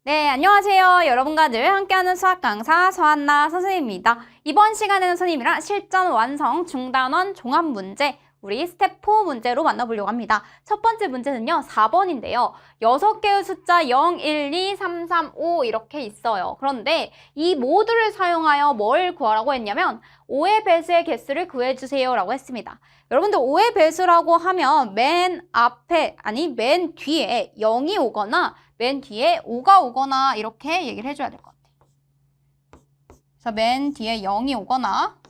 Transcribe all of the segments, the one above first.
네, 안녕하세요. 여러분과 늘 함께하는 수학 강사 서한나 선생님입니다. 이번 시간에는 선생님이랑 실전 완성 중단원 종합 문제 우리 스텝 4 문제로 만나보려고 합니다. 첫 번째 문제는요, 4번인데요. 6개의 숫자 0, 1, 2, 3, 3, 5 이렇게 있어요. 그런데 이 모두를 사용하여 뭘 구하라고 했냐면 5의 배수의 개수를 구해주세요 라고 했습니다. 여러분들 5의 배수라고 하면 맨 뒤에 0이 오거나 맨 뒤에 5가 오거나 이렇게 얘기를 해줘야 될 것 같아요. 그래서 맨 뒤에 0이 오거나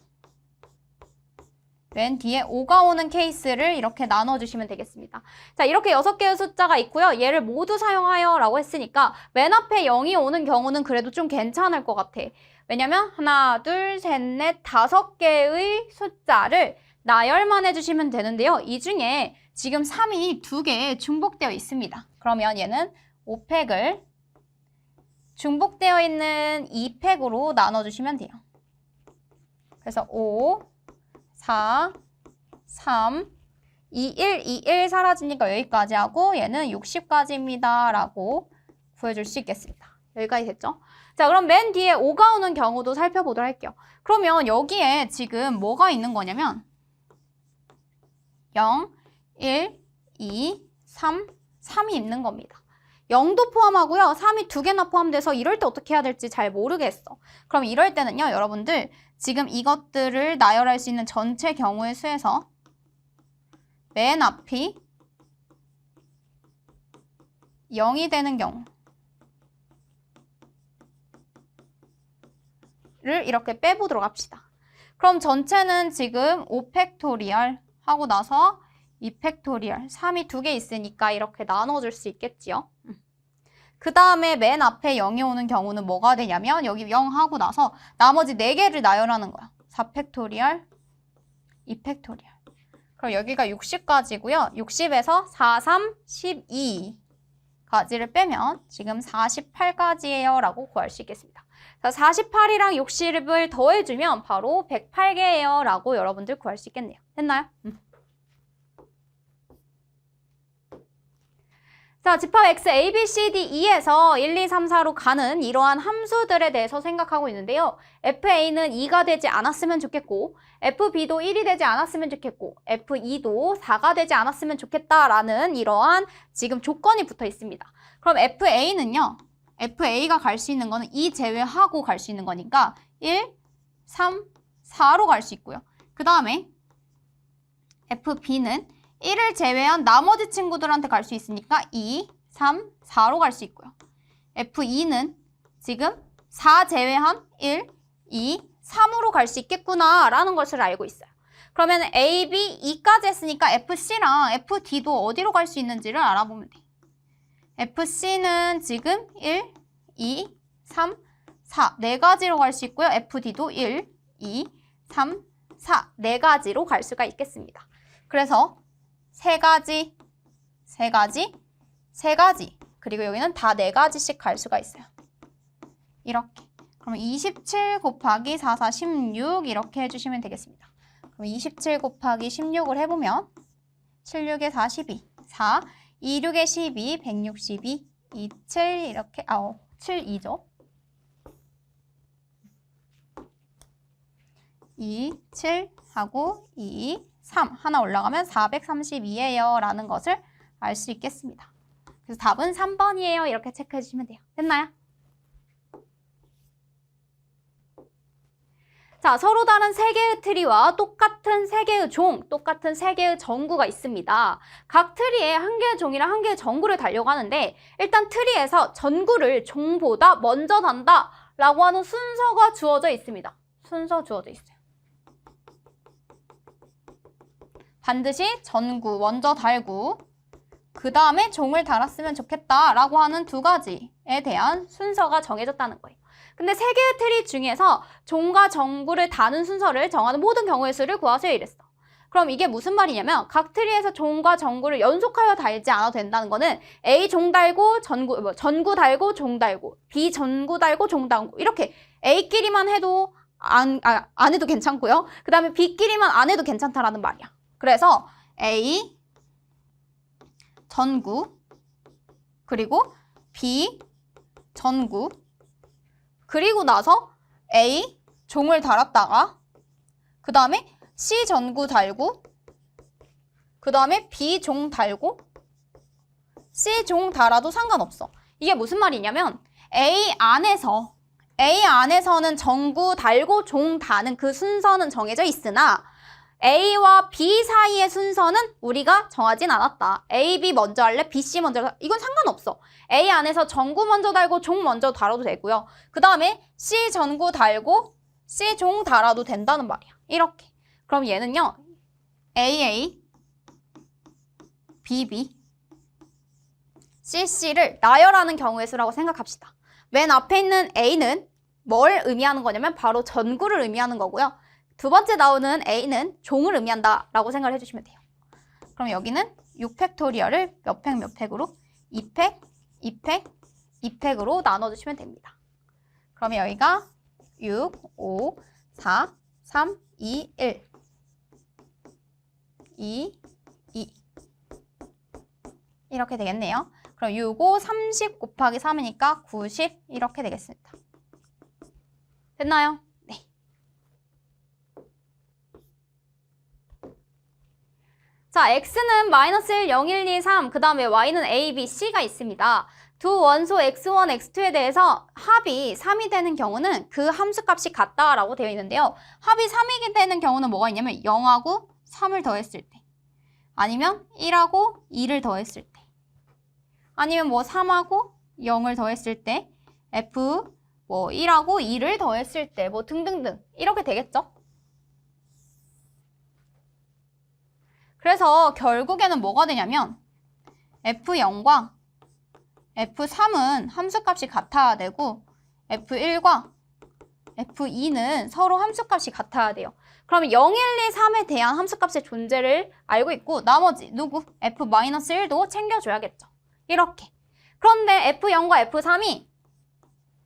맨 뒤에 5가 오는 케이스를 이렇게 나눠주시면 되겠습니다. 자, 이렇게 6개의 숫자가 있고요. 얘를 모두 사용하여 라고 했으니까 맨 앞에 0이 오는 경우는 그래도 좀 괜찮을 것 같아. 왜냐면 하나, 둘, 셋, 넷, 5개의 숫자를 나열만 해주시면 되는데요. 이 중에 지금 3이 2개 중복되어 있습니다. 그러면 얘는 5팩을 중복되어 있는 2팩으로 나눠주시면 돼요. 그래서 5, 4, 3, 2, 1, 2, 1 사라지니까 여기까지 하고 얘는 60까지입니다. 라고 구해줄 수 있겠습니다. 여기까지 됐죠? 자, 그럼 맨 뒤에 5가 오는 경우도 살펴보도록 할게요. 그러면 여기에 지금 뭐가 있는 거냐면 0, 1, 2, 3, 3이 있는 겁니다. 0도 포함하고요. 3이 2개나 포함돼서 이럴 때 어떻게 해야 될지 잘 모르겠어. 그럼 이럴 때는요. 여러분들 지금 이것들을 나열할 수 있는 전체 경우의 수에서 맨 앞이 0이 되는 경우를 이렇게 빼보도록 합시다. 그럼 전체는 지금 5팩토리얼 하고 나서 2팩토리얼 3이 2개 있으니까 이렇게 나눠줄 수 있겠지요. 그 다음에 맨 앞에 0이 오는 경우는 뭐가 되냐면 여기 0 하고 나서 나머지 4개를 나열하는 거야. 4팩토리얼, 2팩토리얼. 그럼 여기가 60까지고요. 60에서 4, 3, 12까지를 빼면 지금 48까지예요 라고 구할 수 있겠습니다. 48이랑 60을 더해주면 바로 108개예요 라고 여러분들 구할 수 있겠네요. 됐나요? 자, 집합 x, a, b, c, d, e에서 1, 2, 3, 4로 가는 이러한 함수들에 대해서 생각하고 있는데요. fa는 2가 되지 않았으면 좋겠고 fb도 1이 되지 않았으면 좋겠고 fe2도 4가 되지 않았으면 좋겠다라는 이러한 지금 조건이 붙어 있습니다. 그럼 fa는요. fa가 갈 수 있는 거는 2 제외하고 갈 수 있는 거니까 1, 3, 4로 갈 수 있고요. 그 다음에 fb는 1을 제외한 나머지 친구들한테 갈 수 있으니까 2, 3, 4로 갈 수 있고요. F2는 지금 4 제외한 1, 2, 3으로 갈 수 있겠구나 라는 것을 알고 있어요. 그러면 A, B, E까지 했으니까 FC랑 FD도 어디로 갈 수 있는지를 알아보면 돼. FC는 지금 1, 2, 3, 4 4가지로 갈 수 있고요. FD도 1, 2, 3, 4 4가지로 갈 수가 있겠습니다. 그래서 3가지, 3가지, 3가지 그리고 여기는 다 4가지씩 갈 수가 있어요. 이렇게. 그럼 27 곱하기 4, 4, 16 이렇게 해주시면 되겠습니다. 그럼 27 곱하기 16을 해보면 7, 6에 42, 4, 2, 6에 12, 162, 2, 7 이렇게 7, 2죠. 2, 7 하고 2, 3 하나 올라가면 432예요 라는 것을 알 수 있겠습니다. 그래서 답은 3번이에요. 이렇게 체크해 주시면 돼요. 됐나요? 자, 서로 다른 3개의 트리와 똑같은 3개의 종, 똑같은 3개의 전구가 있습니다. 각 트리에 1개의 종이랑 1개의 전구를 달려고 하는데 일단 트리에서 전구를 종보다 먼저 단다 라고 하는 순서가 주어져 있습니다. 순서 주어져 있어요. 반드시 전구 먼저 달고 그 다음에 종을 달았으면 좋겠다라고 하는 2가지에 대한 순서가 정해졌다는 거예요. 근데 3개의 트리 중에서 종과 전구를 다는 순서를 정하는 모든 경우의 수를 구하세요 이랬어. 그럼 이게 무슨 말이냐면 각 트리에서 종과 전구를 연속하여 달지 않아도 된다는 거는 A 종 달고 전구 달고 종 달고 B 전구 달고 종 달고 이렇게 A끼리만 해도 안 해도 괜찮고요. 그 다음에 B끼리만 안 해도 괜찮다라는 말이야. 그래서 A 전구 그리고 B 전구. 그리고 나서 A 종을 달았다가 그 다음에 C 전구 달고 그 다음에 B 종 달고 C 종 달아도 상관없어. 이게 무슨 말이냐면 A 안에서는 전구 달고 종 다는 그 순서는 정해져 있으나 A와 B 사이의 순서는 우리가 정하진 않았다. A, B 먼저 할래? B, C 먼저 할래? 이건 상관없어. A 안에서 전구 먼저 달고 종 먼저 달아도 되고요. 그 다음에 C 전구 달고 C 종 달아도 된다는 말이야. 이렇게. 그럼 얘는요. AA, BB, CC를 나열하는 경우의 수라고 생각합시다. 맨 앞에 있는 A는 뭘 의미하는 거냐면 바로 전구를 의미하는 거고요. 두 번째 나오는 A는 종을 의미한다 라고 생각을 해주시면 돼요. 그럼 여기는 6팩토리얼을 몇 팩 몇 팩으로? 2팩, 2팩, 2팩으로 나눠주시면 됩니다. 그러면 여기가 6, 5, 4, 3, 2, 1 2, 2 이렇게 되겠네요. 그럼 6, 5, 30 곱하기 3이니까 90 이렇게 되겠습니다. 됐나요? 네. 자, x는 마이너스 1, 0, 1, 2, 3, 그 다음에 y는 a, b, c가 있습니다. 두 원소 x1, x2에 대해서 합이 3이 되는 경우는 그 함수값이 같다라고 되어 있는데요. 합이 3이 되는 경우는 뭐가 있냐면 0하고 3을 더했을 때, 아니면 1하고 2를 더했을 때, 아니면 뭐 3하고 0을 더했을 때, f 뭐 1하고 2를 더했을 때, 뭐 등등등 이렇게 되겠죠? 그래서 결국에는 뭐가 되냐면 F0과 F3은 함수값이 같아야 되고 F1과 F2는 서로 함수값이 같아야 돼요. 그러면 0, 1, 2, 3에 대한 함수값의 존재를 알고 있고 나머지 누구? F-1도 챙겨줘야겠죠. 이렇게. 그런데 F0과 F3이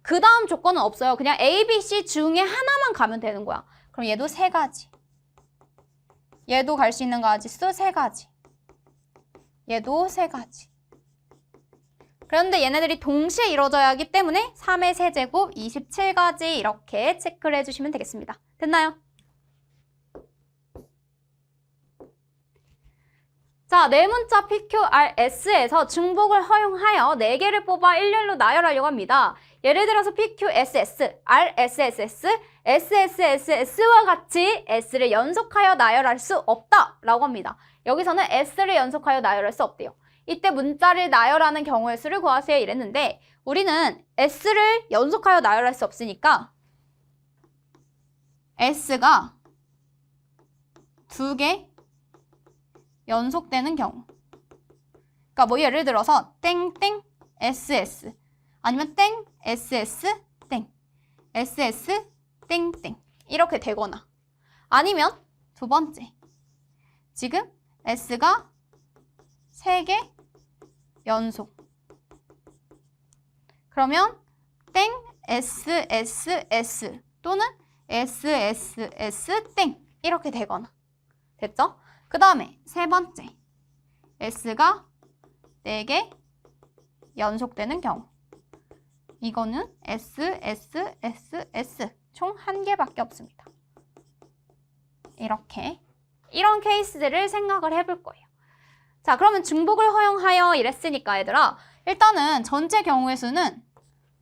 그 다음 조건은 없어요. 그냥 A, B, C 중에 하나만 가면 되는 거야. 그럼 얘도 3가지. 얘도 갈 수 있는 가지수 3가지. 얘도 3가지. 그런데 얘네들이 동시에 이루어져야 하기 때문에 3의 세제곱 27가지 이렇게 체크를 해주시면 되겠습니다. 됐나요? 자, 네 문자 PQRS에서 중복을 허용하여 4개를 뽑아 일렬로 나열하려고 합니다. 예를 들어서 PQSS, RSSS, SSSS와 같이 S를 연속하여 나열할 수 없다라고 합니다. 여기서는 S를 연속하여 나열할 수 없대요. 이때 문자를 나열하는 경우의 수를 구하세요 이랬는데 우리는 S를 연속하여 나열할 수 없으니까 S가 2개 연속되는 경우. 그러니까 뭐 예를 들어서 땡땡 SS 아니면 땡 SS 땡 SS 땡땡 이렇게 되거나 아니면 두 번째 지금 S가 3개 연속 그러면 땡 SSS 또는 SSS 땡 이렇게 되거나 됐죠? 그 다음에 세 번째 S가 4개 연속되는 경우 이거는 SSSS 총 1개밖에 없습니다. 이렇게 이런 케이스들을 생각을 해볼 거예요. 자, 그러면 중복을 허용하여 이랬으니까 얘들아 일단은 전체 경우의 수는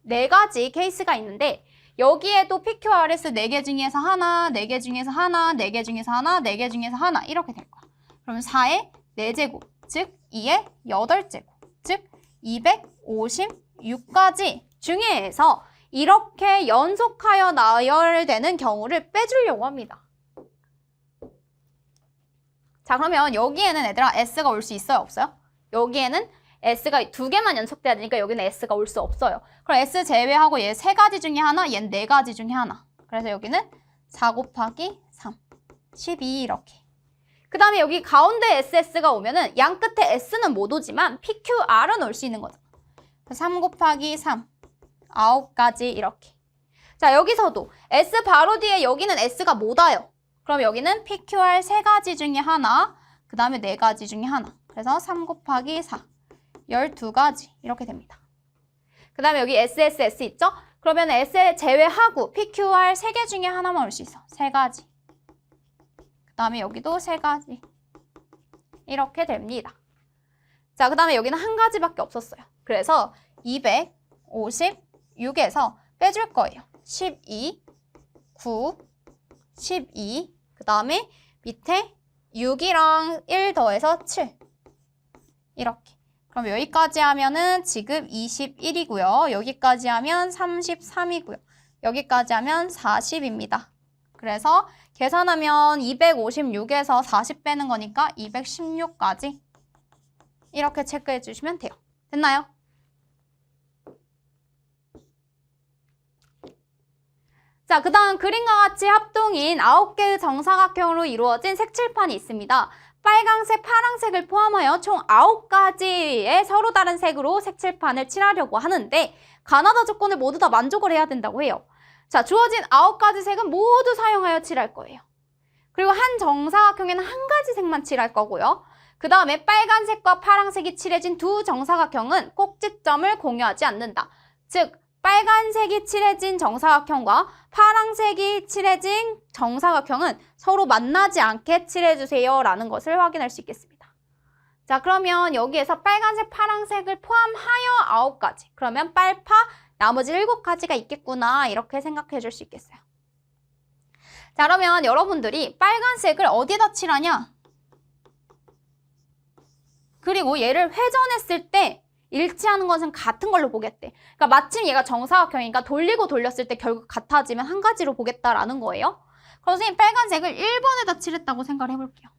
4가지 케이스가 있는데 여기에도 PQRS 4개 중에서 하나, 4개 중에서 하나, 4개 중에서 하나, 4개 중에서 하나 이렇게 될 거야. 그러면 4의 4제곱, 즉 2의 8제곱, 즉 256가지 중에서 이렇게 연속하여 나열되는 경우를 빼주려고 합니다. 자, 그러면 여기에는 얘들아 S가 올 수 있어요? 없어요? 여기에는 S가 2개만 연속돼야 되니까 여기는 S가 올 수 없어요. 그럼 S 제외하고 얘 3가지 중에 하나, 얘는 4가지 중에 하나. 그래서 여기는 4 곱하기 3, 12 이렇게. 그 다음에 여기 가운데 SS가 오면은 양 끝에 S는 못 오지만 PQR은 올 수 있는 거죠. 3 곱하기 3, 9가지 이렇게. 자, 여기서도 S 바로 뒤에 여기는 S가 못 와요. 그럼 여기는 PQR 3가지 중에 하나, 그 다음에 4가지 중에 하나. 그래서 3 곱하기 4, 12가지 이렇게 됩니다. 그 다음에 여기 SSS 있죠? 그러면 S 제외하고 PQR 3개 중에 하나만 올 수 있어. 3가지. 그 다음에 여기도 3가지. 이렇게 됩니다. 자, 그 다음에 여기는 한 가지밖에 없었어요. 그래서 256에서 빼줄 거예요. 12, 9, 12, 그 다음에 밑에 6이랑 1 더해서 7. 이렇게. 그럼 여기까지 하면은 지금 21이고요. 여기까지 하면 33이고요. 여기까지 하면 40입니다. 그래서 계산하면 256에서 40 빼는 거니까 216까지 이렇게 체크해 주시면 돼요. 됐나요? 자, 그 다음 그림과 같이 합동인 9개의 정사각형으로 이루어진 색칠판이 있습니다. 빨강색, 파랑색을 포함하여 총 9가지의 서로 다른 색으로 색칠판을 칠하려고 하는데 가나다 조건을 모두 다 만족을 해야 된다고 해요. 자, 주어진 9가지 색은 모두 사용하여 칠할 거예요. 그리고 한 정사각형에는 한 가지 색만 칠할 거고요. 그 다음에 빨간색과 파랑색이 칠해진 두 정사각형은 꼭지점을 공유하지 않는다. 즉, 빨간색이 칠해진 정사각형과 파란색이 칠해진 정사각형은 서로 만나지 않게 칠해주세요 라는 것을 확인할 수 있겠습니다. 자, 그러면 여기에서 빨간색, 파란색을 포함하여 9가지. 그러면 빨파 나머지 7가지가 있겠구나 이렇게 생각해 줄 수 있겠어요. 자, 그러면 여러분들이 빨간색을 어디에다 칠하냐? 그리고 얘를 회전했을 때 일치하는 것은 같은 걸로 보겠대. 그러니까 마침 얘가 정사각형이니까 돌리고 돌렸을 때 결국 같아지면 한 가지로 보겠다라는 거예요. 그럼 선생님 빨간색을 1번에다 칠했다고 생각을 해볼게요.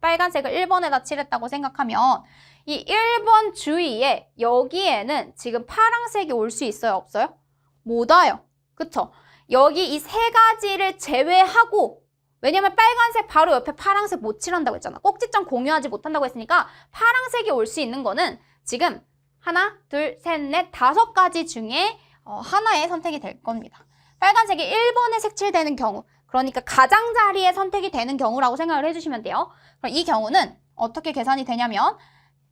빨간색을 1번에다 칠했다고 생각하면 이 1번 주위에 여기에는 지금 파란색이 올 수 있어요? 없어요? 못 와요. 그쵸? 여기 이 3가지를 제외하고 왜냐면 빨간색 바로 옆에 파란색 못 칠한다고 했잖아. 꼭지점 공유하지 못한다고 했으니까 파란색이 올 수 있는 거는 지금 하나, 둘, 셋, 넷, 5가지 중에 하나의 선택이 될 겁니다. 빨간색이 1번에 색칠되는 경우, 그러니까 가장자리에 선택이 되는 경우라고 생각을 해주시면 돼요. 그럼 이 경우는 어떻게 계산이 되냐면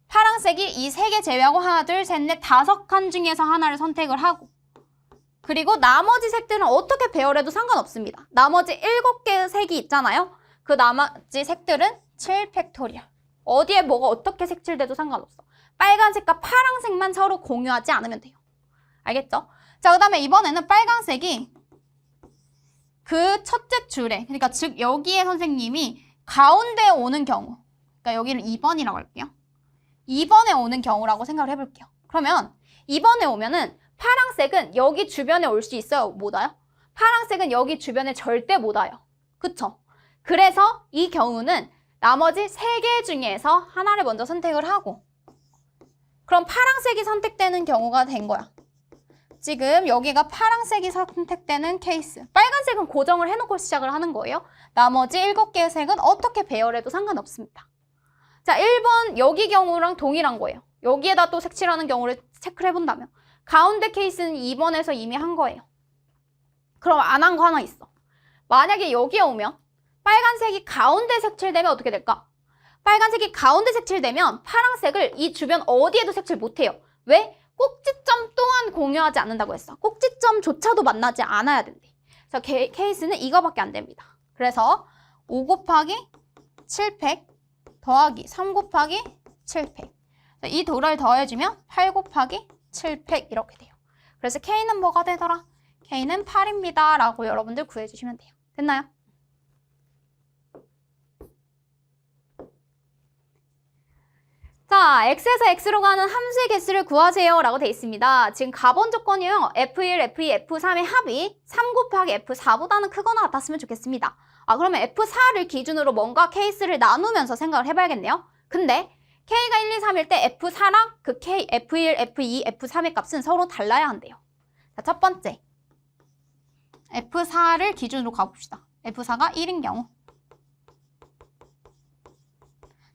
파란색이 이 3개 제외하고 하나, 둘, 셋, 넷, 5칸 중에서 하나를 선택을 하고 그리고 나머지 색들은 어떻게 배열해도 상관없습니다. 나머지 7개의 색이 있잖아요. 그 나머지 색들은 7팩토리얼. 어디에 뭐가 어떻게 색칠돼도 상관없어. 빨간색과 파란색만 서로 공유하지 않으면 돼요. 알겠죠? 자, 그 다음에 이번에는 빨간색이 그 첫째 줄에, 그러니까 즉 여기에 선생님이 가운데에 오는 경우, 그러니까 여기를 2번이라고 할게요. 2번에 오는 경우라고 생각을 해볼게요. 그러면 2번에 오면은 파란색은 여기 주변에 올 수 있어요? 못 와요? 파란색은 여기 주변에 절대 못 와요. 그쵸? 그래서 이 경우는 나머지 3개 중에서 하나를 먼저 선택을 하고 그럼 파란색이 선택되는 경우가 된 거야. 지금 여기가 파란색이 선택되는 케이스. 빨간색은 고정을 해놓고 시작을 하는 거예요. 나머지 7개의 색은 어떻게 배열해도 상관없습니다. 자, 1번 여기 경우랑 동일한 거예요. 여기에다 또 색칠하는 경우를 체크를 해본다면 가운데 케이스는 2번에서 이미 한 거예요. 그럼 안 한 거 하나 있어. 만약에 여기에 오면 빨간색이 가운데 색칠되면 어떻게 될까? 빨간색이 가운데 색칠되면 파란색을 이 주변 어디에도 색칠 못해요. 왜? 꼭지점 또한 공유하지 않는다고 했어. 꼭지점조차도 만나지 않아야 된대. 그래서 케이스는 이거밖에 안 됩니다. 그래서 5 곱하기 7팩 더하기 3 곱하기 7팩. 이 둘을 더해주면 8 곱하기 7팩 이렇게 돼요. 그래서 K는 뭐가 되더라? K는 8입니다. 라고 여러분들 구해주시면 돼요. 됐나요? 자, x에서 x로 가는 함수의 개수를 구하세요 라고 돼 있습니다. 지금 가번 조건이요. F1, F2, F3의 합이 3 곱하기 F4보다는 크거나 같았으면 좋겠습니다. 그러면 F4를 기준으로 뭔가 케이스를 나누면서 생각을 해봐야겠네요. 근데 K가 1, 2, 3일 때 F4랑 그 K, F1, F2, F3의 값은 서로 달라야 한대요. 자, 첫 번째. F4를 기준으로 가봅시다. F4가 1인 경우.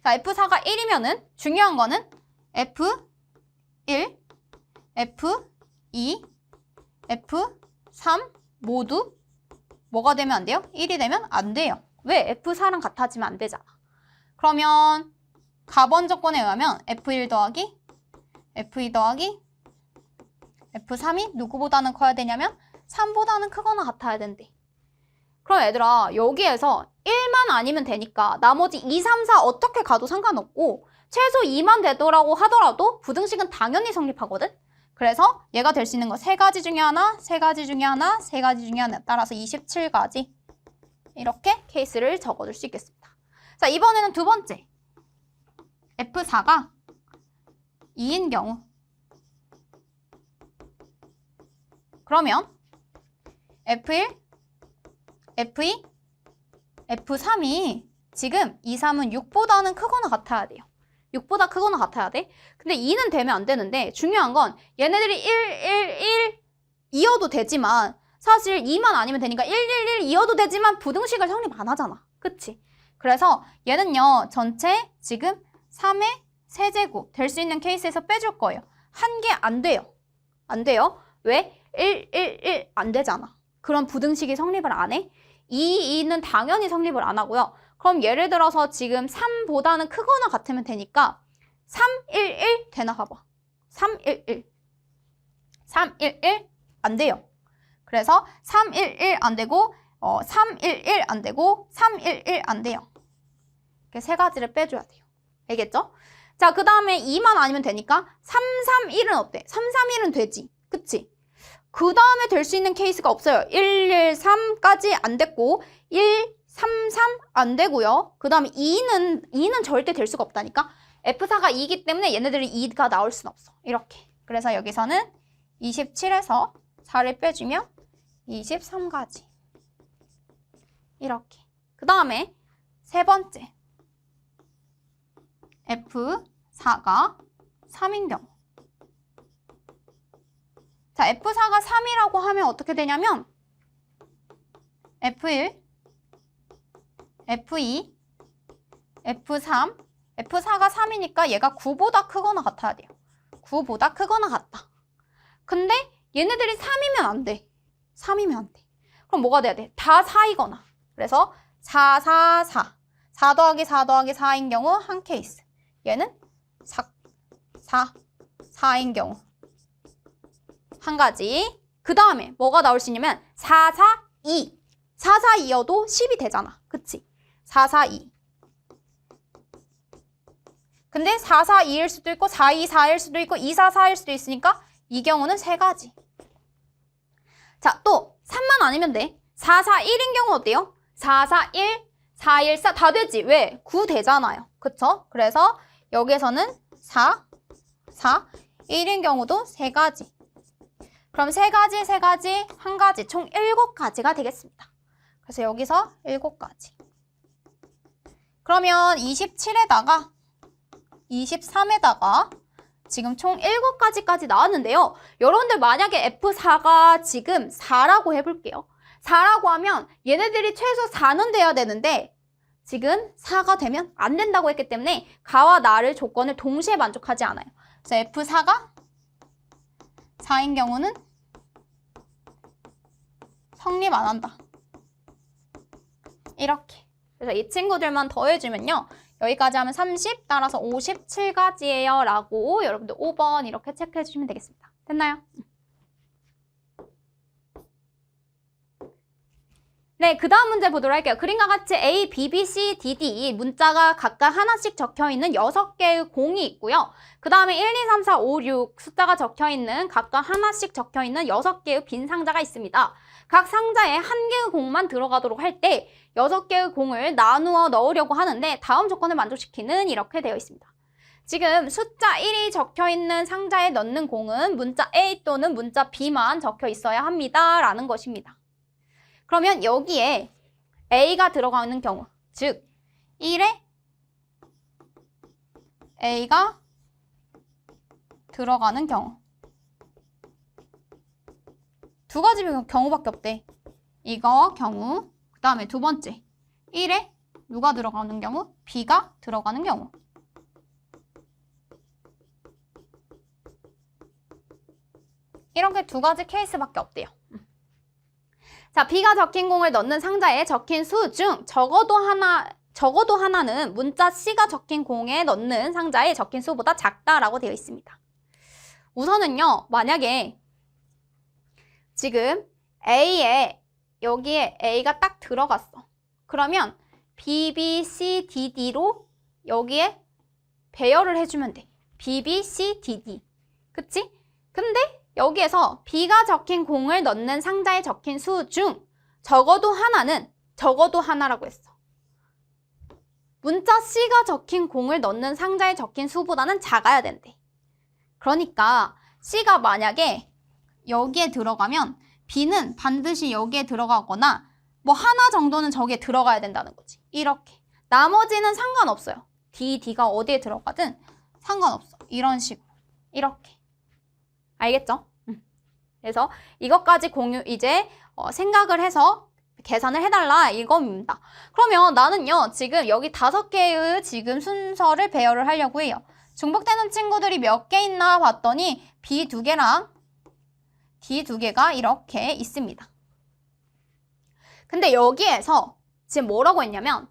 자, F4가 1이면은 중요한 거는 F1, F2, F3 모두 뭐가 되면 안 돼요? 1이 되면 안 돼요. 왜? F4랑 같아지면 안 되잖아. 그러면 가번 조건에 의하면 F1 더하기 F2 더하기 F3이 누구보다는 커야 되냐면 3보다는 크거나 같아야 된대. 그럼 얘들아 여기에서 1만 아니면 되니까 나머지 2, 3, 4 어떻게 가도 상관없고 최소 2만 되더라고 하더라도 부등식은 당연히 성립하거든. 그래서 얘가 될 수 있는 거 3가지 중에 하나, 3가지 중에 하나, 3가지 중에 하나 따라서 27가지 이렇게 케이스를 적어줄 수 있겠습니다. 자 이번에는 두 번째 F4가 2인 경우 그러면 F1, F2, F3이 지금 2, 3은 6보다는 크거나 같아야 돼요. 6보다 크거나 같아야 돼. 근데 2는 되면 안 되는데 중요한 건 얘네들이 2여도 되지만 사실 2만 아니면 되니까 2여도 되지만 부등식을 성립 안 하잖아. 그치? 그래서 얘는요. 전체 지금 3의 세제곱 될 수 있는 케이스에서 빼줄 거예요. 한 개 안 돼요. 안 돼요. 왜? 1 안 되잖아. 그럼 부등식이 성립을 안 해? 2는 당연히 성립을 안 하고요. 그럼 예를 들어서 지금 3보다는 크거나 같으면 되니까 311 되나 봐봐. 311 안 돼요. 그래서 311 안 되고 311 안 되고 311 안 돼요. 이렇게 세 가지를 빼줘야 돼요. 알겠죠? 자, 그 다음에 2만 아니면 되니까 331은 어때? 331은 되지. 그치? 그 다음에 될 수 있는 케이스가 없어요. 113까지 안 됐고 133 안 되고요. 그 다음에 2는 절대 될 수가 없다니까. F4가 2이기 때문에 얘네들이 2가 나올 수는 없어. 이렇게. 그래서 여기서는 27에서 4를 빼주면 23가지. 이렇게. 그 다음에 세 번째. F4가 3인 경우. 자, F4가 3이라고 하면 어떻게 되냐면 F1, F2, F3, F4가 3이니까 얘가 9보다 크거나 같아야 돼요. 9보다 크거나 같다. 근데 얘네들이 3이면 안 돼. 3이면 안 돼. 그럼 뭐가 돼야 돼? 다 4이거나. 그래서 4, 4, 4. 4 더하기 4 더하기 4인 경우 한 케이스. 얘는 4, 4인 경우 한 가지. 그 다음에 뭐가 나올 수 있냐면 4, 4, 2. 4, 4, 2여도 10이 되잖아. 그치? 4, 4, 2. 근데 4, 4, 2일 수도 있고 4, 2, 4일 수도 있고 2, 4, 4일 수도 있으니까 이 경우는 세 가지. 자, 또 3만 아니면 돼. 4, 4, 1인 경우 어때요? 4, 4, 1, 4, 1, 4 다 되지. 왜? 9 되잖아요. 그쵸? 그래서 여기에서는 4, 4, 1인 경우도 세 가지. 그럼 세 가지, 세 가지, 한 가지, 총 7가지가 되겠습니다. 그래서 여기서 7가지. 그러면 27에다가 23에다가 지금 총 7가지까지 나왔는데요. 여러분들 만약에 F4가 지금 4라고 해볼게요. 4라고 하면 얘네들이 최소 4는 돼야 되는데 지금 4가 되면 안 된다고 했기 때문에 가와 나를 조건을 동시에 만족하지 않아요. 그래서 F4가 4인 경우는 성립 안 한다. 이렇게. 그래서 이 친구들만 더해주면요. 여기까지 하면 30, 따라서 57가지예요. 라고 여러분들 5번 이렇게 체크해 주시면 되겠습니다. 됐나요? 네, 그 다음 문제 보도록 할게요. 그림과 같이 A, B, B, C, D, D 문자가 각각 하나씩 적혀있는 6개의 공이 있고요. 그 다음에 1, 2, 3, 4, 5, 6 숫자가 적혀있는 각각 하나씩 적혀있는 6개의 빈 상자가 있습니다. 각 상자에 한 개의 공만 들어가도록 할 때 6개의 공을 나누어 넣으려고 하는데 다음 조건을 만족시키는 이렇게 되어 있습니다. 지금 숫자 1이 적혀있는 상자에 넣는 공은 문자 A 또는 문자 B만 적혀 있어야 합니다. 라는 것입니다. 그러면 여기에 A가 들어가는 경우, 즉 1에 A가 들어가는 경우. 두 가지 경우밖에 없대. 이거 경우, 그 다음에 두 번째 1에 누가 들어가는 경우? B가 들어가는 경우. 이렇게 두 가지 케이스밖에 없대요. 자, B가 적힌 공을 넣는 상자에 적힌 수 중 적어도 하나는 문자 C가 적힌 공에 넣는 상자에 적힌 수보다 작다라고 되어 있습니다. 우선은요, 만약에 지금 A에 여기에 A가 딱 들어갔어. 그러면 B, B, C, D, D로 여기에 배열을 해주면 돼. B, B, C, D, D. 그치? 근데 여기에서 B가 적힌 공을 넣는 상자에 적힌 수 중 적어도 하나라고 했어. 문자 C가 적힌 공을 넣는 상자에 적힌 수보다는 작아야 된대. 그러니까 C가 만약에 여기에 들어가면 B는 반드시 여기에 들어가거나 뭐 하나 정도는 저기에 들어가야 된다는 거지. 이렇게. 나머지는 상관없어요. D, D가 어디에 들어가든 상관없어. 이런 식으로. 이렇게. 알겠죠? 그래서 이것까지 생각을 해서 계산을 해달라 이겁니다. 그러면 나는요, 지금 여기 5개의 지금 순서를 배열을 하려고 해요. 중복되는 친구들이 몇 개 있나 봤더니 B 2개랑 D 2개가 이렇게 있습니다. 근데 여기에서 지금 뭐라고 했냐면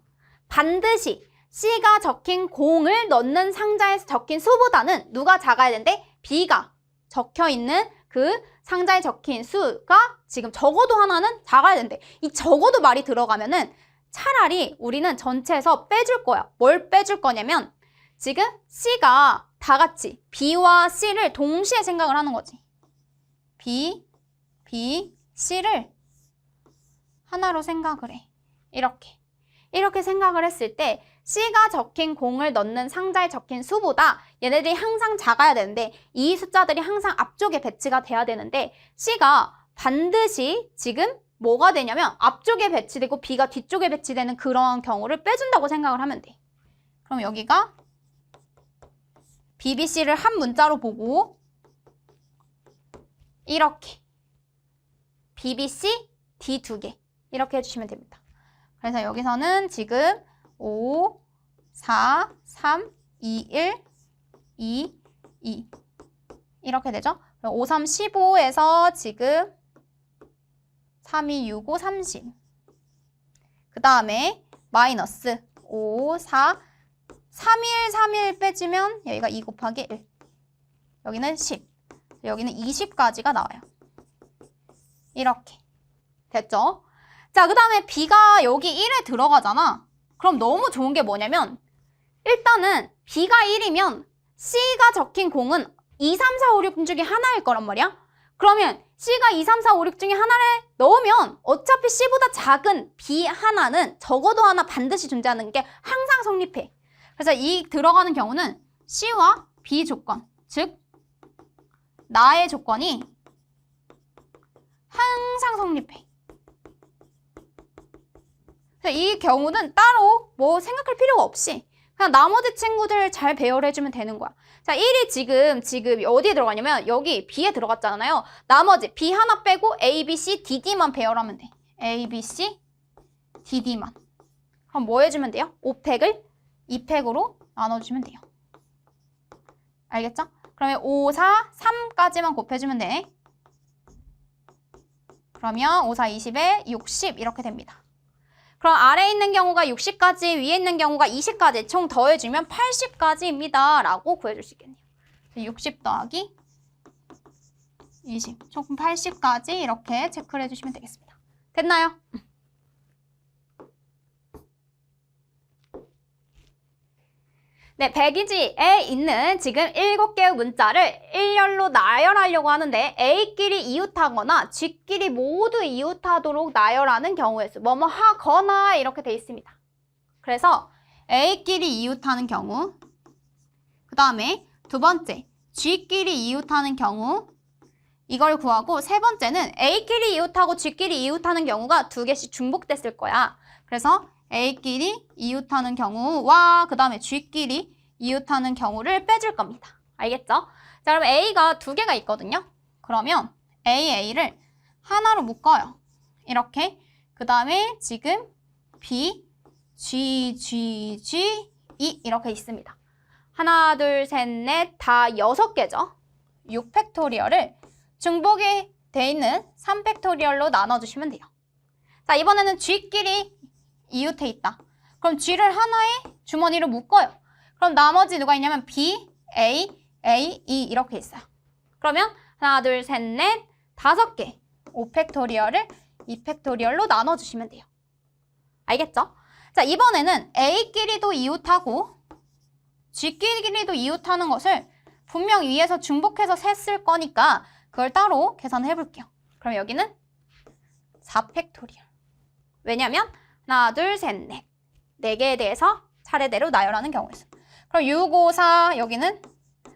반드시 C가 적힌 공을 넣는 상자에 적힌 수보다는 누가 작아야 되는데 B가 적혀있는 그 상자에 적힌 수가 지금 적어도 하나는 작아야 된대. 이 적어도 말이 들어가면은 차라리 우리는 전체에서 빼줄 거야. 뭘 빼줄 거냐면 지금 C가 다 같이 B와 C를 동시에 생각을 하는 거지. B, C를 하나로 생각을 해. 이렇게 생각을 했을 때 C가 적힌 공을 넣는 상자에 적힌 수보다 얘네들이 항상 작아야 되는데 이 숫자들이 항상 앞쪽에 배치가 돼야 되는데 C가 반드시 지금 뭐가 되냐면 앞쪽에 배치되고 B가 뒤쪽에 배치되는 그런 경우를 빼준다고 생각을 하면 돼. 그럼 여기가 B, B, C를 한 문자로 보고 이렇게 B, B, C, D 2개 이렇게 해주시면 됩니다. 그래서 여기서는 지금 5, 4, 3, 2, 1, 2, 2 이렇게 되죠? 5, 3, 15에서 지금 3, 2, 6, 5, 30 그 다음에 마이너스 5, 4, 3, 1, 3, 1 빼주면 여기가 2 곱하기 1 여기는 10 여기는 20까지가 나와요. 이렇게 됐죠? 자, 그 다음에 B가 여기 1에 들어가잖아. 그럼 너무 좋은 게 뭐냐면 일단은 B가 1이면 C가 적힌 공은 2, 3, 4, 5, 6 중에 하나일 거란 말이야. 그러면 C가 2, 3, 4, 5, 6 중에 하나를 넣으면 어차피 C보다 작은 B 하나는 적어도 하나 반드시 존재하는 게 항상 성립해. 그래서 이 들어가는 경우는 C와 B 조건, 즉 나의 조건이 항상 성립해. 이 경우는 따로 뭐 생각할 필요가 없이 그냥 나머지 친구들 잘 배열해주면 되는 거야. 자, 1이 지금 어디에 들어가냐면 여기 B에 들어갔잖아요. 나머지 B 하나 빼고 A, B, C, D, D만 배열하면 돼. A, B, C, D, D만. 그럼 뭐 해주면 돼요? 5팩을 2팩으로 나눠주면 돼요. 알겠죠? 그러면 5, 4, 3까지만 곱해주면 돼. 그러면 5, 4, 20에 60 이렇게 됩니다. 그럼 아래에 있는 경우가 60까지, 위에 있는 경우가 20까지 총 더해주면 80까지입니다. 라고 구해줄 수 있겠네요. 60 더하기 20, 총 80까지 이렇게 체크를 해주시면 되겠습니다. 됐나요? 네, 백이지에 있는 지금 7개의 문자를 일렬로 나열하려고 하는데 A끼리 이웃하거나 G끼리 모두 이웃하도록 나열하는 경우의 수, 뭐뭐 하거나 이렇게 돼 있습니다. 그래서 A끼리 이웃하는 경우, 그 다음에 두 번째 G끼리 이웃하는 경우 이걸 구하고 세 번째는 A끼리 이웃하고 G끼리 이웃하는 경우가 2개씩 중복됐을 거야. 그래서 A끼리 이웃하는 경우와 그 다음에 G끼리 이웃하는 경우를 빼줄 겁니다. 알겠죠? 자, 그럼 A가 2개가 있거든요. 그러면 A를 하나로 묶어요. 이렇게. 그 다음에 지금 B, G, G, G, E 이렇게 있습니다. 하나, 둘, 셋, 넷, 다 6개죠. 6팩토리얼을 중복이 돼 있는 3팩토리얼로 나눠주시면 돼요. 자, 이번에는 G끼리 이웃해 있다. 그럼 G를 하나의 주머니로 묶어요. 그럼 나머지 누가 있냐면 B, A, A, E 이렇게 있어요. 그러면 하나, 둘, 셋, 넷, 5개. 5팩토리얼을 2팩토리얼로 나눠주시면 돼요. 알겠죠? 자, 이번에는 A끼리도 이웃하고 G끼리도 이웃하는 것을 분명 위에서 중복해서 셌을 거니까 그걸 따로 계산을 해볼게요. 그럼 여기는 4팩토리얼. 왜냐면 하나, 둘, 셋, 넷. 4개에 대해서 차례대로 나열하는 경우였어요. 그럼 6, 5, 4 여기는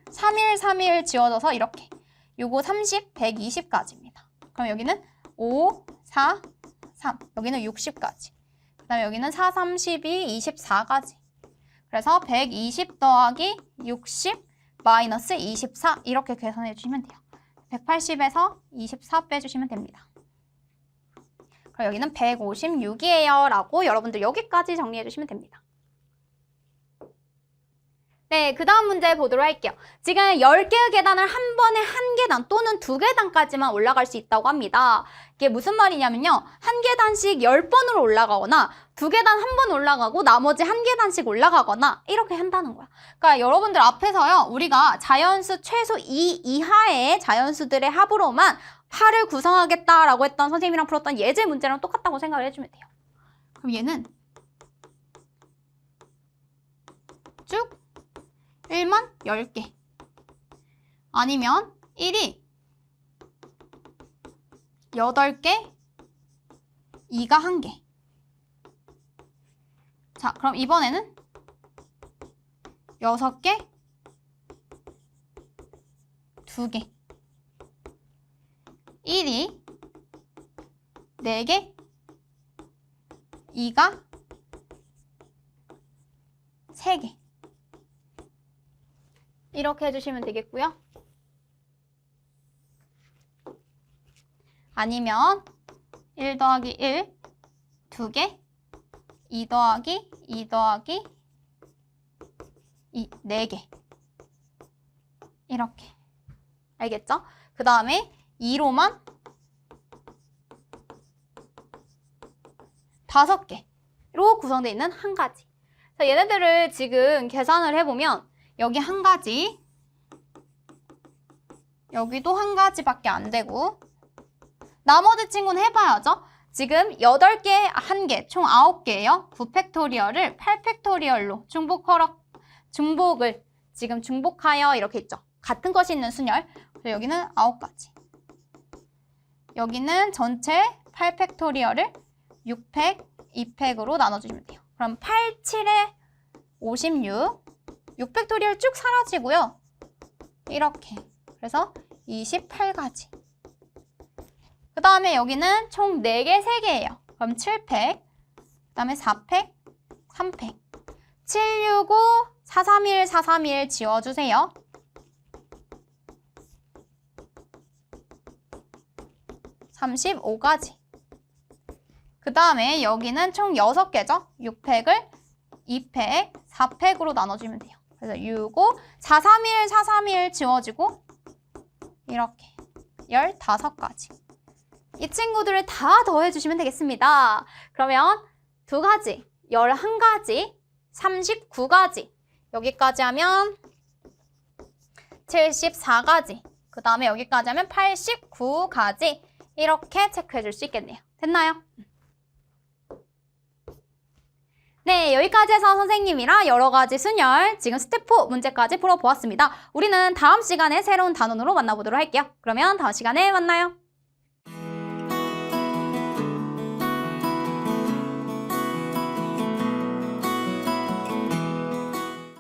3일, 3일 지워져서 이렇게 6, 5, 30, 120까지입니다. 그럼 여기는 5, 4, 3. 여기는 60까지. 그 다음에 여기는 4, 32, 24까지. 그래서 120 더하기 60 마이너스 24 이렇게 계산해 주시면 돼요. 180에서 24 빼주시면 됩니다. 그럼 여기는 156이에요 라고 여러분들 여기까지 정리해 주시면 됩니다. 네, 그 다음 문제 보도록 할게요. 지금 10개의 계단을 한 번에 한 계단 또는 2계단까지만 올라갈 수 있다고 합니다. 이게 무슨 말이냐면요. 한 계단씩 10번으로 올라가거나 2계단 한 번 올라가고 나머지 한 계단씩 올라가거나 이렇게 한다는 거야. 그러니까 여러분들 앞에서요. 우리가 자연수 최소 2 이하의 자연수들의 합으로만 8을 구성하겠다라고 했던 선생님이랑 풀었던 예제 문제랑 똑같다고 생각을 해주면 돼요. 그럼 얘는 쭉 1만 10개 아니면 1이 8개 2가 1개. 자, 그럼 이번에는 6개 2개 1이 4개 2가 3개 이렇게 해주시면 되겠고요. 아니면 1 더하기 1 2개 2 더하기 2 더하기 2 4개 이렇게. 알겠죠? 그 다음에 2로만 5개로 구성되어 있는 한 가지. 자, 얘네들을 지금 계산을 해보면 여기 한 가지, 여기도 한 가지밖에 안 되고 나머지 친구는 해봐야죠. 지금 8개, 1개, 총 9개예요. 9팩토리얼을 8팩토리얼로 중복을 지금 중복하여 이렇게 있죠. 같은 것이 있는 순열. 그래서 여기는 9가지. 여기는 전체 8팩토리얼을 6팩, 2팩으로 나눠주시면 돼요. 그럼 8, 7에 56. 6팩토리얼 쭉 사라지고요. 이렇게. 그래서 28가지. 그 다음에 여기는 총 4개, 3개예요. 그럼 7팩, 그 다음에 4팩, 3팩. 765, 431, 431 지워주세요. 35가지. 그 다음에 여기는 총 6개죠. 6팩을 2팩, 4팩으로 나눠주면 돼요. 그래서 65, 431, 431 지워지고 이렇게 15가지. 이 친구들을 다 더해주시면 되겠습니다. 그러면 2가지, 11가지, 39가지. 여기까지 하면 74가지. 그 다음에 여기까지 하면 89가지. 이렇게 체크해 줄 수 있겠네요. 됐나요? 네, 여기까지 해서 선생님이랑 여러 가지 순열, 지금 스텝 4 문제까지 풀어보았습니다. 우리는 다음 시간에 새로운 단원으로 만나보도록 할게요. 그러면 다음 시간에 만나요.